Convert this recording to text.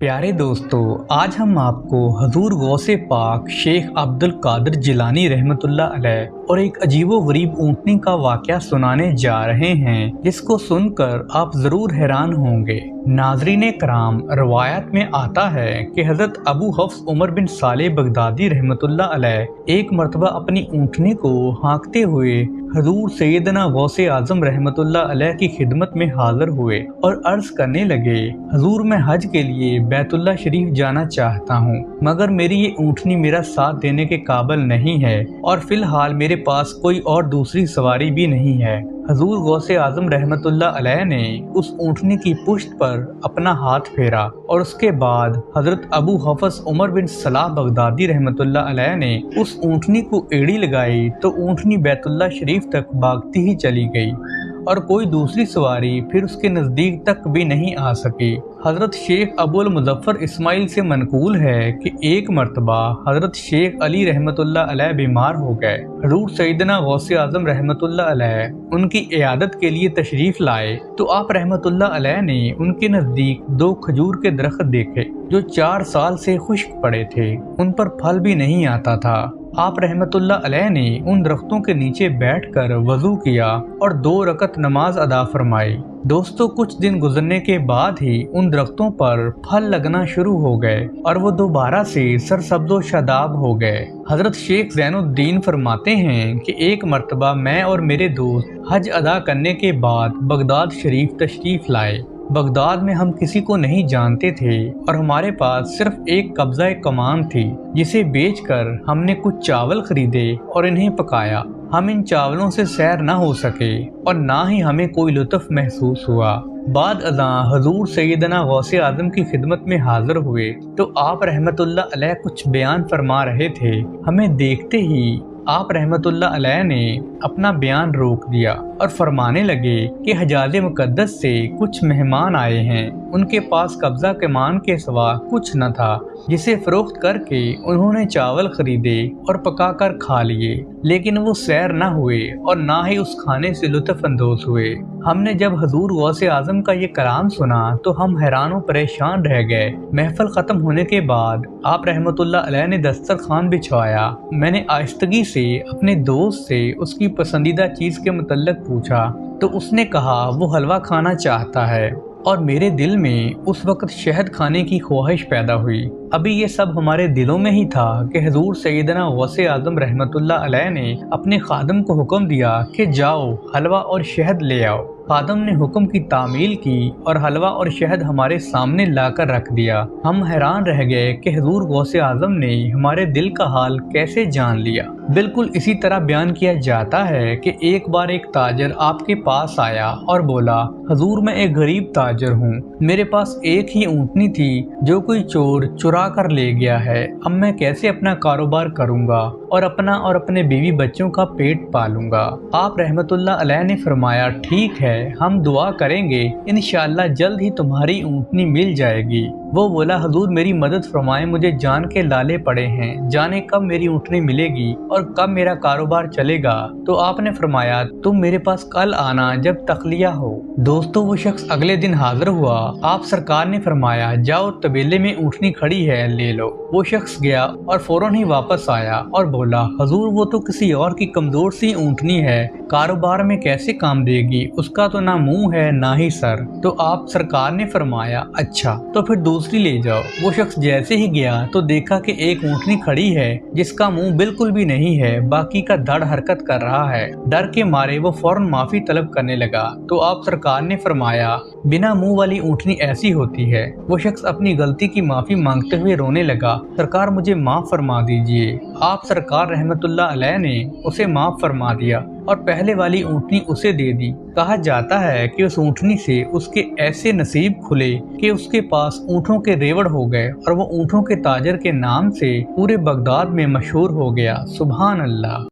प्यारे दोस्तों, आज हम आपको हजूर गौसे पाक शेख अब्दुल कादिर जिलानी रहमतुल्लाह अलैह और एक अजीबो-गरीब ऊँटनी का वाक़या सुनाने जा रहे हैं, जिसको सुनकर आप ज़रूर हैरान होंगे। नाज़रीन कराम, रवायत में आता है कि हज़रत अबू हफ्स उमर बिन सालेह बगदादी रहमतुल्लाह अलैह एक मरतबा अपनी ऊँटनी को हाँकते हुए हजूर सैयदना गौसे आज़म रहमतुल्लाह अलैह की खिदमत में हाजिर हुए और अर्ज करने लगे, हजूर मैं हज के लिए बैतुल्लाह शरीफ जाना चाहता हूँ, मगर मेरी ये ऊँटनी मेरा साथ देने के काबिल नहीं है और फिलहाल मेरे पास कोई और दूसरी सवारी भी नहीं है। हजूर गौसे आज़म रहमतुल्लाह अलैह ने उस ऊँटनी की पुश्त पर अपना हाथ फेरा और उसके बाद हजरत अबू हफ्स उमर बिन सलाह बगदादी रहमतुल्लाह अलैह ने उस ऊँटनी को एड़ी लगाई तो ऊँटनी बैतुल्लाह शरीफ तक भागती ही चली गई और कोई दूसरी सवारी फिर उसके नज़दीक तक भी नहीं आ सकी। हज़रत शेख अबुल मुज़फ़्फ़र इस्माइल से मनकूल है कि एक मरतबा हज़रत शेख अली रहमतुल्लाह अलैह बीमार हो गए। हज़ूर सैयदना गौसे आज़म रहमतुल्लाह अलैह उनकी इयादत के लिए तशरीफ़ लाए तो आप रहमतुल्लाह अलैह ने उनके नज़दीक 2 खजूर के दरख्त देखे जो 4 साल से खुश्क पड़े थे, उन पर फल भी नहीं आता था। आप रहमतुल्लाह अलैह ने उन दरख्तों के नीचे बैठकर वज़ू किया और 2 रकत नमाज अदा फरमाई। दोस्तों, कुछ दिन गुजरने के बाद ही उन दरख्तों पर फल लगना शुरू हो गए और वो दोबारा से सरसब्ज़ो शादाब हो गए। हजरत शेख ज़ैनुद्दीन फरमाते हैं कि एक मरतबा मैं और मेरे दोस्त हज अदा करने के बाद बगदाद शरीफ तशरीफ़ लाए। बगदाद में हम किसी को नहीं जानते थे और हमारे पास सिर्फ एक कब्ज़ा कमान थी, जिसे बेचकर हमने कुछ चावल खरीदे और इन्हें पकाया। हम इन चावलों से सैर न हो सके और ना ही हमें कोई लुत्फ़ महसूस हुआ। बाद अज़ां हजूर सैयदना गौसे आज़म की खिदमत में हाजिर हुए तो आप रहमतुल्लाह अलैह कुछ बयान फरमा रहे थे। हमें देखते ही आप रहमतुल्लाह अलैह ने अपना बयान रोक दिया और फरमाने लगे कि हजाज मुकद्दस से कुछ मेहमान आए हैं। उनके पास कब्ज़ा कमान के सिवा कुछ न था, जिसे फ़रोख्त करके उन्होंने चावल खरीदे और पकाकर खा लिए, लेकिन वो सैर न हुए और ना ही उस खाने से लुत्फ़ अंदोज़ हुए। हमने जब हजूर गौसे आज़म का ये कलाम सुना तो हम हैरान और परेशान रह गए। महफिल ख़त्म होने के बाद आप रहमतुल्लाह अलैह ने दस्तरखान बिछवाया। मैंने आहिस्तगी से अपने दोस्त से उसकी पसंदीदा चीज़ के मुतल्लिक़ पूछा तो उसने कहा वो हलवा खाना चाहता है और मेरे दिल में उस वक्त शहद खाने की ख्वाहिश पैदा हुई। अभी ये सब हमारे दिलों में ही था कि हजूर सैयदना गौसे आज़म रहमतुल्लाह अलैह ने अपने खादम को हुक्म दिया कि जाओ हलवा और शहद ले आओ। खादम ने हुक्म की तामील की और हलवा और शहद हमारे सामने लाकर रख दिया। हम हैरान रह गए कि हजूर गौसे आज़म ने हमारे दिल का हाल कैसे जान लिया। बिल्कुल इसी तरह बयान किया जाता है कि एक बार एक ताजर आपके पास आया और बोला, हजूर मैं एक गरीब ताजर हूँ, मेरे पास एक ही ऊँटनी थी जो कोई चोर चुरा कर ले गया है। अब मैं कैसे अपना कारोबार करूँगा और अपना और अपने बीवी बच्चों का पेट पालूंगा। आप रहमतुल्लाह अलैह ने फरमाया, ठीक है, हम दुआ करेंगे, इंशाअल्लाह जल्द ही तुम्हारी ऊँटनी मिल जाएगी। वो बोला, हजूर मेरी मदद फरमाएं, मुझे जान के लाले पड़े हैं, जाने कब मेरी ऊँटनी मिलेगी और कब मेरा कारोबार चलेगा। तो आपने फरमाया, तुम मेरे पास कल आना जब तखलिया हो। दोस्तों, वो शख्स अगले दिन हाजिर हुआ। आप सरकार ने फरमाया, जाओ तबेले में ऊँटनी खड़ी है, ले लो। वो शख्स गया और फौरन ही वापस आया और बोला, हजूर वो तो किसी और की कमजोर सी ऊँटनी है, कारोबार में कैसे काम देगी, उसका तो ना मुंह है ना ही सर। तो आप सरकार ने फरमाया, अच्छा तो फिर दूसरी ले जाओ। वो शख्स जैसे ही गया तो देखा कि एक ऊँटनी खड़ी है जिसका मुंह बिल्कुल भी नहीं है, बाकी का धड़ हरकत कर रहा है। डर के मारे वो फौरन माफी तलब करने लगा। तो आप सरकार ने फरमाया, बिना मुंह वाली ऊँटनी ऐसी होती है। वो शख्स अपनी गलती की माफी मांगते हुए रोने लगा, सरकार मुझे माफ फरमा दीजिए। आप सरकार रहमतुल्लाह अलैह ने उसे माफ फरमा दिया और पहले वाली ऊँटनी उसे दे दी। कहा जाता है कि उस ऊँटनी से उसके ऐसे नसीब खुले कि उसके पास ऊँटों के रेवड़ हो गए और वो ऊँटों के ताजर के नाम से पूरे बगदाद में मशहूर हो गया। सुभान अल्लाह।